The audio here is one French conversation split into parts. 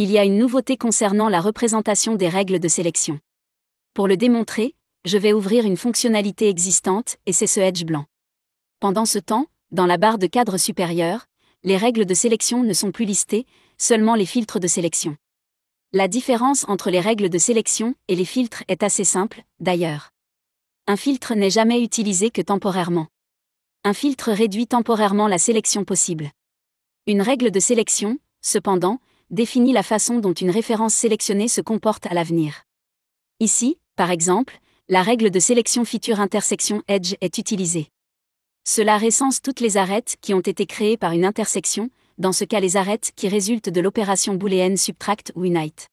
Il y a une nouveauté concernant la représentation des règles de sélection. Pour le démontrer, je vais ouvrir une fonctionnalité existante, et c'est ce edge blanc. Pendant ce temps, dans la barre de cadre supérieure, les règles de sélection ne sont plus listées, seulement les filtres de sélection. La différence entre les règles de sélection et les filtres est assez simple, d'ailleurs. Un filtre n'est jamais utilisé que temporairement. Un filtre réduit temporairement la sélection possible. Une règle de sélection, cependant, définit la façon dont une référence sélectionnée se comporte à l'avenir. Ici, par exemple, la règle de sélection feature intersection edge est utilisée. Cela recense toutes les arêtes qui ont été créées par une intersection, dans ce cas les arêtes qui résultent de l'opération booléenne subtract ou unite.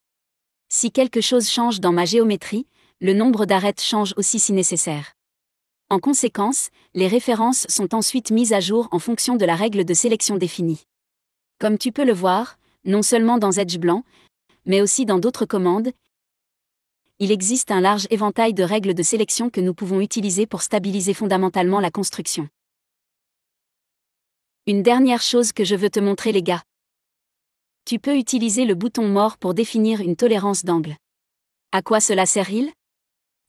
Si quelque chose change dans ma géométrie, le nombre d'arêtes change aussi si nécessaire. En conséquence, les références sont ensuite mises à jour en fonction de la règle de sélection définie. Comme tu peux le voir, non seulement dans Edge blanc, mais aussi dans d'autres commandes, il existe un large éventail de règles de sélection que nous pouvons utiliser pour stabiliser fondamentalement la construction. Une dernière chose que je veux te montrer les gars. Tu peux utiliser le bouton More pour définir une tolérance d'angle. À quoi cela sert-il ?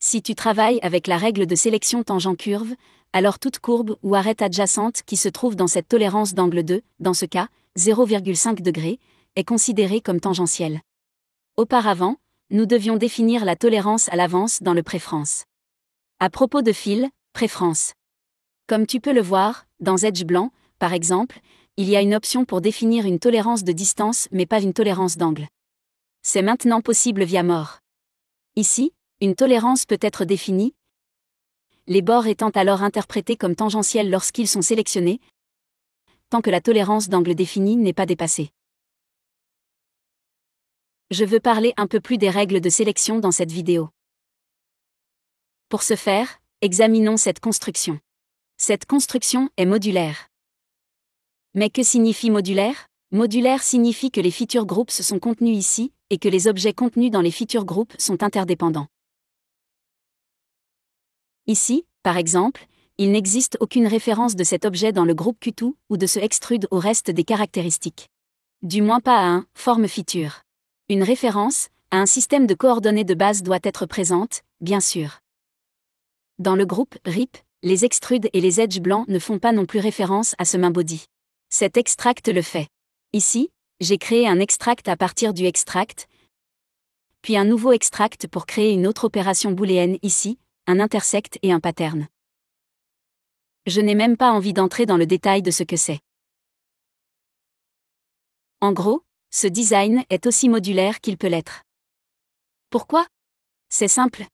Si tu travailles avec la règle de sélection tangent curve, alors toute courbe ou arête adjacente qui se trouve dans cette tolérance d'angle 2, dans ce cas, 0,5 degrés, est considérée comme tangentielle. Auparavant, nous devions définir la tolérance à l'avance dans le préférence. À propos de fil, préférence. Comme tu peux le voir, dans Edge blanc, par exemple, il y a une option pour définir une tolérance de distance mais pas une tolérance d'angle. C'est maintenant possible via More. Ici, une tolérance peut être définie, les bords étant alors interprétés comme tangentiels lorsqu'ils sont sélectionnés, tant que la tolérance d'angle définie n'est pas dépassée. Je veux parler un peu plus des règles de sélection dans cette vidéo. Pour ce faire, examinons cette construction. Cette construction est modulaire. Mais que signifie modulaire ? Modulaire signifie que les feature groups sont contenus ici, et que les objets contenus dans les feature groups sont interdépendants. Ici, par exemple, il n'existe aucune référence de cet objet dans le groupe Q2 ou de ce extrude au reste des caractéristiques. Du moins pas à un forme feature. Une référence à un système de coordonnées de base doit être présente, bien sûr. Dans le groupe RIP, les extrudes et les edges blancs ne font pas non plus référence à ce main body. Cet extract le fait. Ici, j'ai créé un extract à partir du extract, puis un nouveau extract pour créer une autre opération booléenne ici, un intersect et un pattern. Je n'ai même pas envie d'entrer dans le détail de ce que c'est. En gros, ce design est aussi modulaire qu'il peut l'être. Pourquoi ? C'est simple.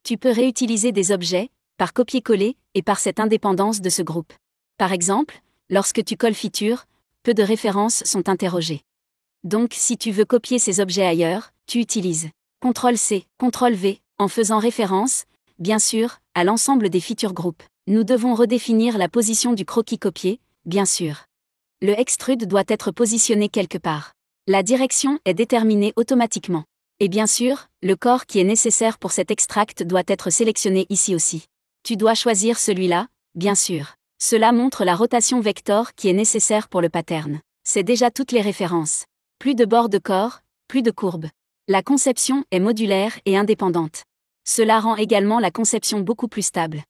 Tu peux réutiliser des objets, par copier-coller, et par cette indépendance de ce groupe. Par exemple, lorsque tu colles feature, peu de références sont interrogées. Donc si tu veux copier ces objets ailleurs, tu utilises CTRL-C, CTRL-V, en faisant référence, bien sûr, à l'ensemble des feature groups. Nous devons redéfinir la position du croquis copié, bien sûr. Le extrude doit être positionné quelque part. La direction est déterminée automatiquement. Et bien sûr, le corps qui est nécessaire pour cet extract doit être sélectionné ici aussi. Tu dois choisir celui-là, bien sûr. Cela montre la rotation vector qui est nécessaire pour le pattern. C'est déjà toutes les références. Plus de bords de corps, plus de courbes. La conception est modulaire et indépendante. Cela rend également la conception beaucoup plus stable.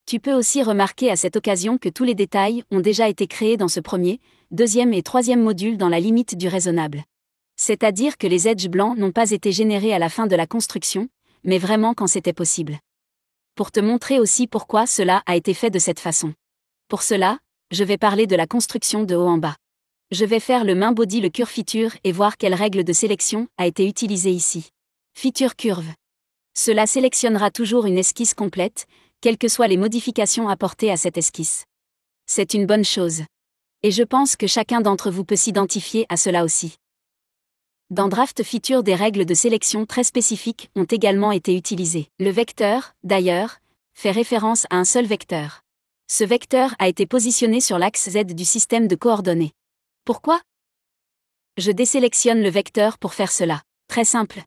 Tu peux aussi remarquer à cette occasion que tous les détails ont déjà été créés dans ce premier, deuxième et troisième module dans la limite du raisonnable. C'est-à-dire que les edges blancs n'ont pas été générés à la fin de la construction, mais vraiment quand c'était possible. Pour te montrer aussi pourquoi cela a été fait de cette façon. Pour cela, je vais parler de la construction de haut en bas. Je vais faire le main body le curve feature et voir quelle règle de sélection a été utilisée ici. Feature curve. Cela sélectionnera toujours une esquisse complète, quelles que soient les modifications apportées à cette esquisse. C'est une bonne chose. Et je pense que chacun d'entre vous peut s'identifier à cela aussi. Dans Draft Feature, des règles de sélection très spécifiques ont également été utilisées. Le vecteur, d'ailleurs, fait référence à un seul vecteur. Ce vecteur a été positionné sur l'axe Z du système de coordonnées. Pourquoi ? Je désélectionne le vecteur pour faire cela. Très simple.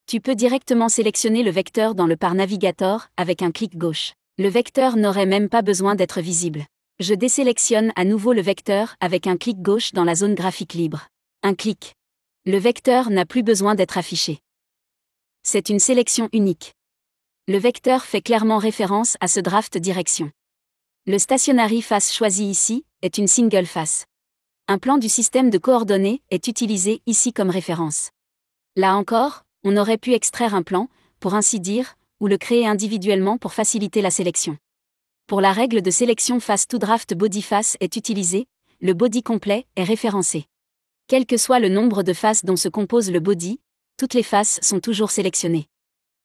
Tu peux directement sélectionner le vecteur dans le par navigator avec un clic gauche. Le vecteur n'aurait même pas besoin d'être visible. Je désélectionne à nouveau le vecteur avec un clic gauche dans la zone graphique libre. Un clic. Le vecteur n'a plus besoin d'être affiché. C'est une sélection unique. Le vecteur fait clairement référence à ce draft direction. Le stationary face choisi ici est une single face. Un plan du système de coordonnées est utilisé ici comme référence. Là encore, on aurait pu extraire un plan, pour ainsi dire, ou le créer individuellement pour faciliter la sélection. Pour la règle de sélection face to draft body face est utilisée, le body complet est référencé. Quel que soit le nombre de faces dont se compose le body, toutes les faces sont toujours sélectionnées.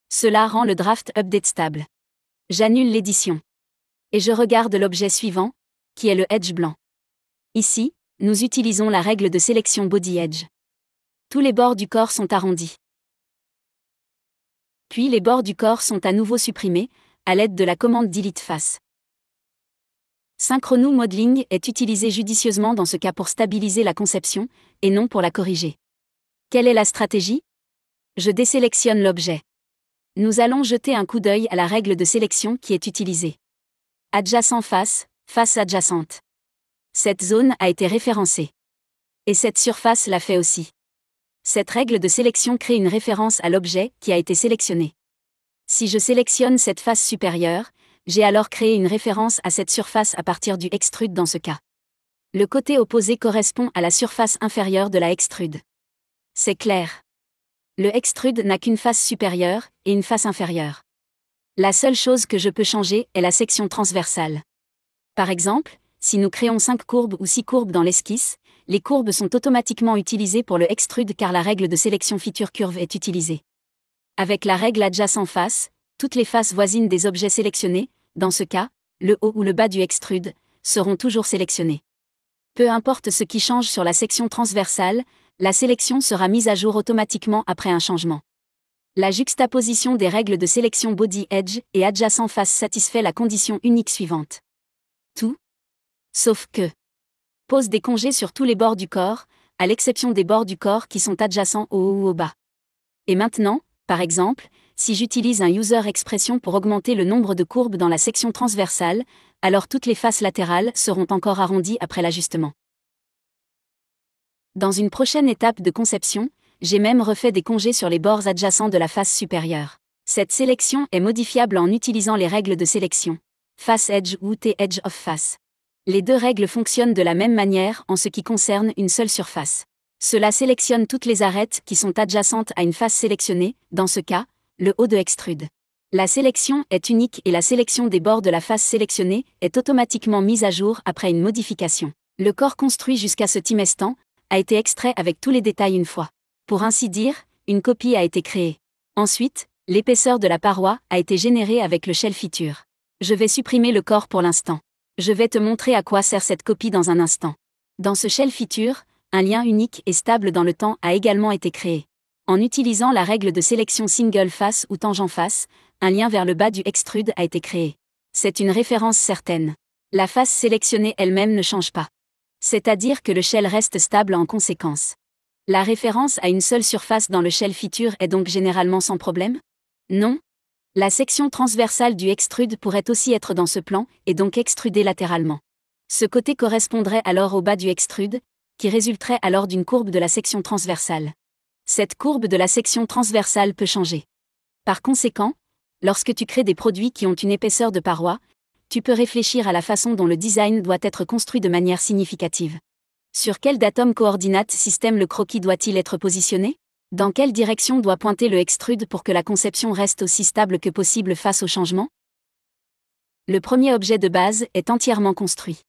Cela rend le draft update stable. J'annule l'édition. Et je regarde l'objet suivant, qui est le edge blanc. Ici, nous utilisons la règle de sélection body edge. Tous les bords du corps sont arrondis. Puis les bords du corps sont à nouveau supprimés, à l'aide de la commande delete face. Synchrono modeling est utilisé judicieusement dans ce cas pour stabiliser la conception, et non pour la corriger. Quelle est la stratégie? Je désélectionne l'objet. Nous allons jeter un coup d'œil à la règle de sélection qui est utilisée. Adjacent face, face adjacente. Cette zone a été référencée. Et cette surface l'a fait aussi. Cette règle de sélection crée une référence à l'objet qui a été sélectionné. Si je sélectionne cette face supérieure, j'ai alors créé une référence à cette surface à partir du extrude dans ce cas. Le côté opposé correspond à la surface inférieure de la extrude. C'est clair. Le extrude n'a qu'une face supérieure et une face inférieure. La seule chose que je peux changer est la section transversale. Par exemple, si nous créons 5 courbes ou 6 courbes dans l'esquisse, les courbes sont automatiquement utilisées pour le extrude car la règle de sélection feature curve est utilisée. Avec la règle adjacent face, toutes les faces voisines des objets sélectionnés, dans ce cas, le haut ou le bas du extrude, seront toujours sélectionnées. Peu importe ce qui change sur la section transversale, la sélection sera mise à jour automatiquement après un changement. La juxtaposition des règles de sélection body edge et adjacent face satisfait la condition unique suivante. Tout. Sauf que. Pose des congés sur tous les bords du corps, à l'exception des bords du corps qui sont adjacents au haut ou au bas. Et maintenant, par exemple, si j'utilise un user expression pour augmenter le nombre de courbes dans la section transversale, alors toutes les faces latérales seront encore arrondies après l'ajustement. Dans une prochaine étape de conception, j'ai même refait des congés sur les bords adjacents de la face supérieure. Cette sélection est modifiable en utilisant les règles de sélection, face edge ou T-edge of face. Les deux règles fonctionnent de la même manière en ce qui concerne une seule surface. Cela sélectionne toutes les arêtes qui sont adjacentes à une face sélectionnée, dans ce cas, le haut de extrude. La sélection est unique et la sélection des bords de la face sélectionnée est automatiquement mise à jour après une modification. Le corps construit jusqu'à ce timestamp a été extrait avec tous les détails une fois. Pour ainsi dire, une copie a été créée. Ensuite, l'épaisseur de la paroi a été générée avec le shell feature. Je vais supprimer le corps pour l'instant. Je vais te montrer à quoi sert cette copie dans un instant. Dans ce shell feature, un lien unique et stable dans le temps a également été créé. En utilisant la règle de sélection single face ou tangent face, un lien vers le bas du extrude a été créé. C'est une référence certaine. La face sélectionnée elle-même ne change pas. C'est-à-dire que le shell reste stable en conséquence. La référence à une seule surface dans le shell feature est donc généralement sans problème? Non. La section transversale du extrude pourrait aussi être dans ce plan, et donc extrudée latéralement. Ce côté correspondrait alors au bas du extrude, qui résulterait alors d'une courbe de la section transversale. Cette courbe de la section transversale peut changer. Par conséquent, lorsque tu crées des produits qui ont une épaisseur de paroi, tu peux réfléchir à la façon dont le design doit être construit de manière significative. Sur quel datum coordinate système le croquis doit-il être positionné? Dans quelle direction doit pointer le extrude pour que la conception reste aussi stable que possible face au changement? Le premier objet de base est entièrement construit.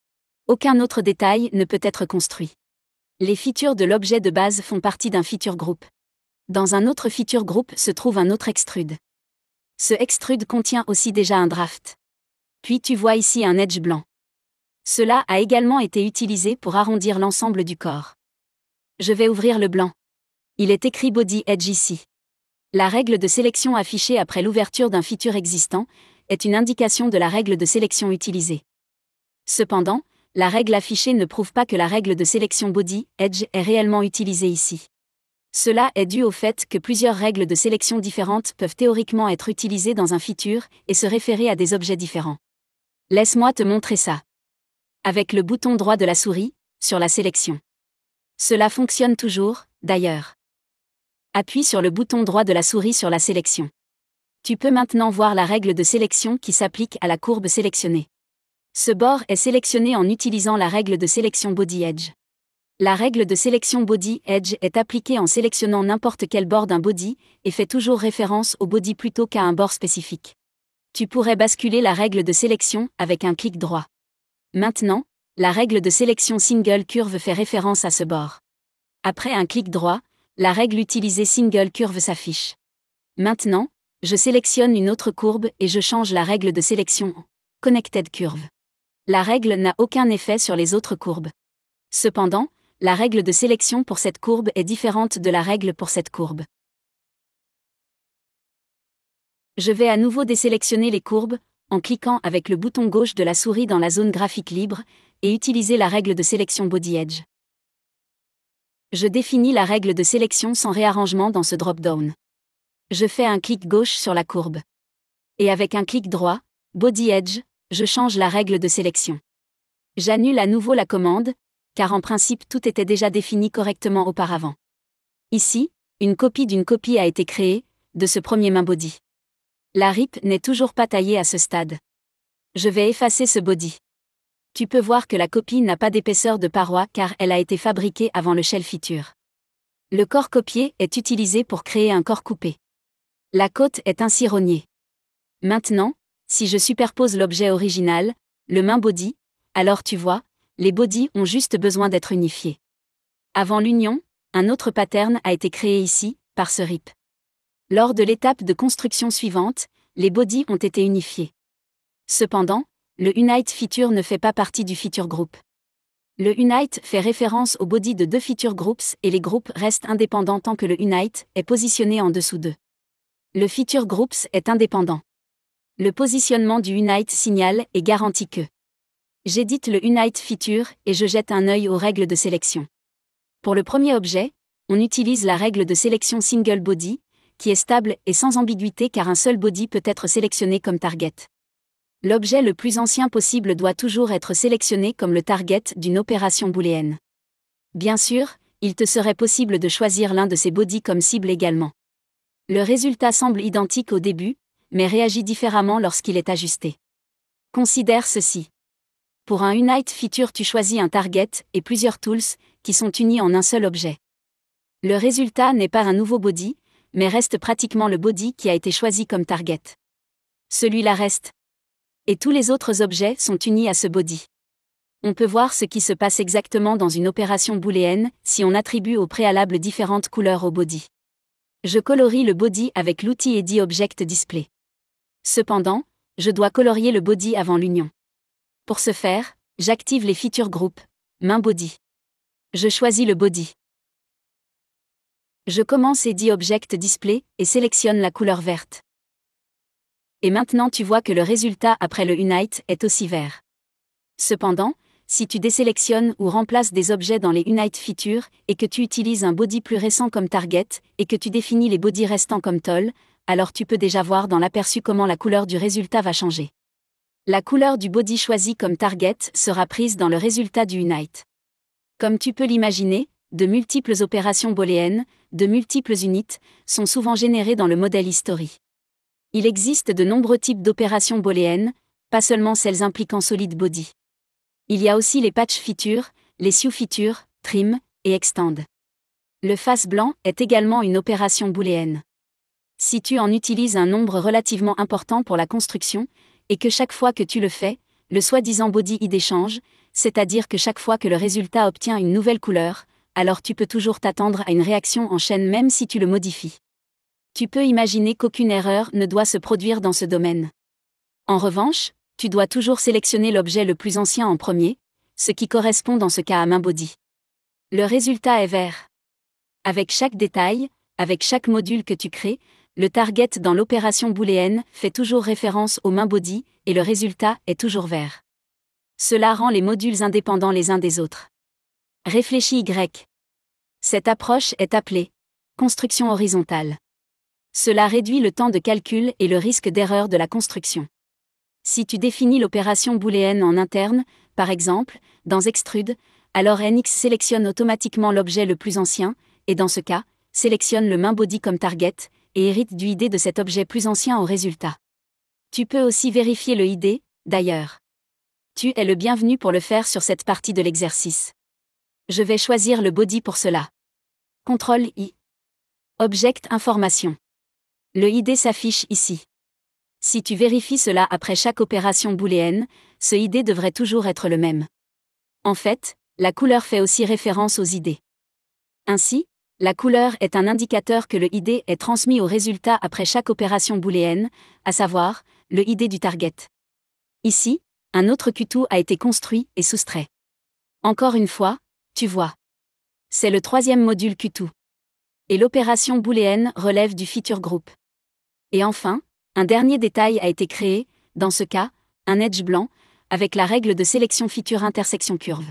Aucun autre détail ne peut être construit. Les features de l'objet de base font partie d'un feature group. Dans un autre feature group se trouve un autre extrude. Ce extrude contient aussi déjà un draft. Puis tu vois ici un edge blanc. Cela a également été utilisé pour arrondir l'ensemble du corps. Je vais ouvrir le blanc. Il est écrit body edge ici. La règle de sélection affichée après l'ouverture d'un feature existant est une indication de la règle de sélection utilisée. Cependant, la règle affichée ne prouve pas que la règle de sélection body edge est réellement utilisée ici. Cela est dû au fait que plusieurs règles de sélection différentes peuvent théoriquement être utilisées dans un feature et se référer à des objets différents. Laisse-moi te montrer ça. Avec le bouton droit de la souris, sur la sélection. Cela fonctionne toujours, d'ailleurs. Appuie sur le bouton droit de la souris sur la sélection. Tu peux maintenant voir la règle de sélection qui s'applique à la courbe sélectionnée. Ce bord est sélectionné en utilisant la règle de sélection Body Edge. La règle de sélection Body Edge est appliquée en sélectionnant n'importe quel bord d'un body et fait toujours référence au body plutôt qu'à un bord spécifique. Tu pourrais basculer la règle de sélection avec un clic droit. Maintenant, la règle de sélection Single Curve fait référence à ce bord. Après un clic droit, la règle utilisée Single Curve s'affiche. Maintenant, je sélectionne une autre courbe et je change la règle de sélection en Connected Curve. La règle n'a aucun effet sur les autres courbes. Cependant, la règle de sélection pour cette courbe est différente de la règle pour cette courbe. Je vais à nouveau désélectionner les courbes, en cliquant avec le bouton gauche de la souris dans la zone graphique libre, et utiliser la règle de sélection Body Edge. Je définis la règle de sélection sans réarrangement dans ce drop-down. Je fais un clic gauche sur la courbe. Et avec un clic droit, Body Edge, je change la règle de sélection. J'annule à nouveau la commande, car en principe tout était déjà défini correctement auparavant. Ici, une copie d'une copie a été créée, de ce premier main body. La RIP n'est toujours pas taillée à ce stade. Je vais effacer ce body. Tu peux voir que la copie n'a pas d'épaisseur de paroi car elle a été fabriquée avant le shell feature. Le corps copié est utilisé pour créer un corps coupé. La côte est ainsi rognée. Maintenant, si je superpose l'objet original, le main body, alors tu vois, les bodies ont juste besoin d'être unifiés. Avant l'union, un autre pattern a été créé ici, par ce RIP. Lors de l'étape de construction suivante, les bodies ont été unifiés. Cependant, le Unite feature ne fait pas partie du feature group. Le Unite fait référence aux bodies de deux feature groups et les groupes restent indépendants tant que le Unite est positionné en dessous d'eux. Le feature groups est indépendant. Le positionnement du Unite signal est garanti que. J'édite le Unite feature et je jette un œil aux règles de sélection. Pour le premier objet, on utilise la règle de sélection Single Body, qui est stable et sans ambiguïté car un seul body peut être sélectionné comme target. L'objet le plus ancien possible doit toujours être sélectionné comme le target d'une opération booléenne. Bien sûr, il te serait possible de choisir l'un de ces bodies comme cible également. Le résultat semble identique au début, mais réagit différemment lorsqu'il est ajusté. Considère ceci. Pour un Unite feature, tu choisis un target et plusieurs tools, qui sont unis en un seul objet. Le résultat n'est pas un nouveau body, mais reste pratiquement le body qui a été choisi comme target. Celui-là reste. Et tous les autres objets sont unis à ce body. On peut voir ce qui se passe exactement dans une opération booléenne si on attribue au préalable différentes couleurs au body. Je colorie le body avec l'outil Edit Object Display. Cependant, je dois colorier le body avant l'union. Pour ce faire, j'active les feature group, main body. Je choisis le body. Je commence Edit Object Display et sélectionne la couleur verte. Et maintenant tu vois que le résultat après le Unite est aussi vert. Cependant, si tu désélectionnes ou remplaces des objets dans les Unite features et que tu utilises un body plus récent comme target et que tu définis les bodies restants comme toll, alors tu peux déjà voir dans l'aperçu comment la couleur du résultat va changer. La couleur du body choisi comme target sera prise dans le résultat du Unite. Comme tu peux l'imaginer, de multiples opérations booléennes, de multiples units, sont souvent générées dans le modèle history. Il existe de nombreux types d'opérations booléennes, pas seulement celles impliquant solid body. Il y a aussi les patch features, les sew features, trim et extend. Le face blanc est également une opération booléenne. Si tu en utilises un nombre relativement important pour la construction, et que chaque fois que tu le fais, le soi-disant body id change, c'est-à-dire que chaque fois que le résultat obtient une nouvelle couleur, alors tu peux toujours t'attendre à une réaction en chaîne même si tu le modifies. Tu peux imaginer qu'aucune erreur ne doit se produire dans ce domaine. En revanche, tu dois toujours sélectionner l'objet le plus ancien en premier, ce qui correspond dans ce cas à main body. Le résultat est vert. Avec chaque détail, avec chaque module que tu crées, le target dans l'opération booléenne fait toujours référence au main body et le résultat est toujours vert. Cela rend les modules indépendants les uns des autres. Réfléchis Y. Cette approche est appelée construction horizontale. Cela réduit le temps de calcul et le risque d'erreur de la construction. Si tu définis l'opération booléenne en interne, par exemple, dans Extrude, alors NX sélectionne automatiquement l'objet le plus ancien, et dans ce cas, sélectionne le main body comme target, et hérite du ID de cet objet plus ancien au résultat. Tu peux aussi vérifier le ID, d'ailleurs. Tu es le bienvenu pour le faire sur cette partie de l'exercice. Je vais choisir le body pour cela. CTRL-I. Object Information. Le ID s'affiche ici. Si tu vérifies cela après chaque opération booléenne, ce ID devrait toujours être le même. En fait, la couleur fait aussi référence aux ID. Ainsi, la couleur est un indicateur que le ID est transmis au résultat après chaque opération booléenne, à savoir, le ID du target. Ici, un autre Q2 a été construit et soustrait. Encore une fois, tu vois. C'est le troisième module Q2. Et l'opération booléenne relève du feature group. Et enfin, un dernier détail a été créé, dans ce cas, un edge blanc, avec la règle de sélection feature intersection curve.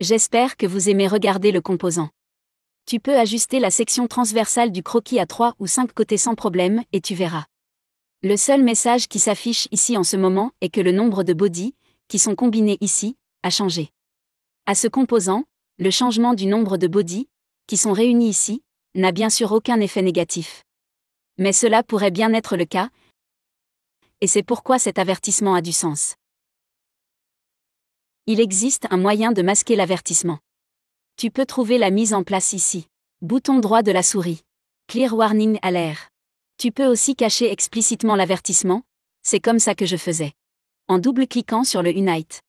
J'espère que vous aimez regarder le composant. Tu peux ajuster la section transversale du croquis à 3 ou 5 côtés sans problème et tu verras. Le seul message qui s'affiche ici en ce moment est que le nombre de bodies, qui sont combinés ici, a changé. À ce composant, le changement du nombre de bodies, qui sont réunis ici, n'a bien sûr aucun effet négatif. Mais cela pourrait bien être le cas, et c'est pourquoi cet avertissement a du sens. Il existe un moyen de masquer l'avertissement. Tu peux trouver la mise en place ici. Bouton droit de la souris. Clear Warning à l'air. Tu peux aussi cacher explicitement l'avertissement, c'est comme ça que je faisais. En double-cliquant sur le Unite.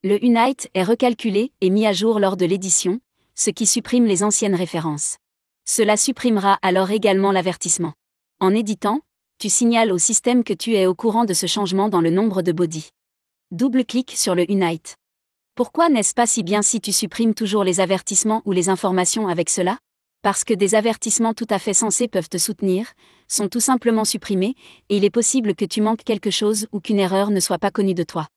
Le Unite est recalculé et mis à jour lors de l'édition, ce qui supprime les anciennes références. Cela supprimera alors également l'avertissement. En éditant, tu signales au système que tu es au courant de ce changement dans le nombre de bodies. Double-clique sur le Unite. Pourquoi n'est-ce pas si bien si tu supprimes toujours les avertissements ou les informations avec cela? Parce que des avertissements tout à fait censés peuvent te soutenir, sont tout simplement supprimés, et il est possible que tu manques quelque chose ou qu'une erreur ne soit pas connue de toi.